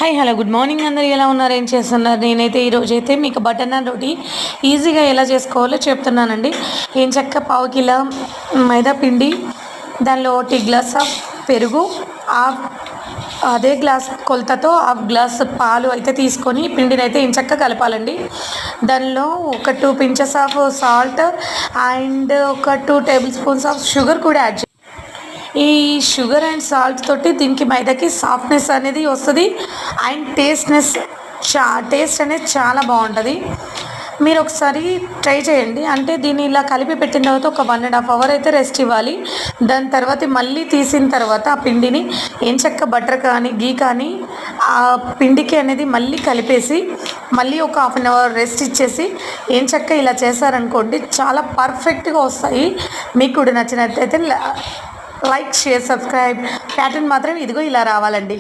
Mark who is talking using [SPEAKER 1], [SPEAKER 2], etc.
[SPEAKER 1] Hi hello good morning అందరు ఎలా ఉన్నారు ఏం చేస్తున్నారు నేనైతే ఈరోజైతే మీకు బటర్ నాన్ రోటీ ఈజీగా ఎలా చేసుకోవాలో చెప్తున్నానండి. ఏం చక్క పావు కిలో మైదా పిండి, దానిలో 1 గ్లాస్ ఆఫ్ పెరుగు, అదే గ్లాస్ కొలతతో హాఫ్ గ్లాస్ పాలు అయితే తీసుకొని పిండిని అయితే ఎంచక్క కలపాలండి. దానిలో ఒక 2 పించెస్ ఆఫ్ సాల్ట్ అండ్ ఒక 2 టేబుల్ స్పూన్స్ ఆఫ్ షుగర్ కూడా యాడ్. ఈ షుగర్ అండ్ సాల్ట్ తోటి దీనికి మైదాకి సాఫ్ట్నెస్ అనేది వస్తుంది అండ్ టేస్ట్ అనేది చాలా బాగుంటుంది. మీరు ఒకసారి ట్రై చేయండి. అంటే దీన్ని ఇలా కలిపి పెట్టిన తర్వాత ఒక 1.5 అవర్ అయితే రెస్ట్ ఇవ్వాలి. దాని తర్వాత మళ్ళీ తీసిన తర్వాత ఆ పిండిని ఎంచక్క బటర్ కానీ గీ కానీ ఆ పిండికి అనేది మళ్ళీ కలిపేసి మళ్ళీ ఒక 1/2 అవర్ రెస్ట్ ఇచ్చేసి ఎంచక్క ఇలా చేశారనుకోండి చాలా పర్ఫెక్ట్గా వస్తాయి. మీకు కూడా నచ్చినట్లయితే లైక్, షేర్, సబ్స్క్రైబ్. ప్యాటర్న్ మాత్రం ఇదిగో ఇలా రావాలండి.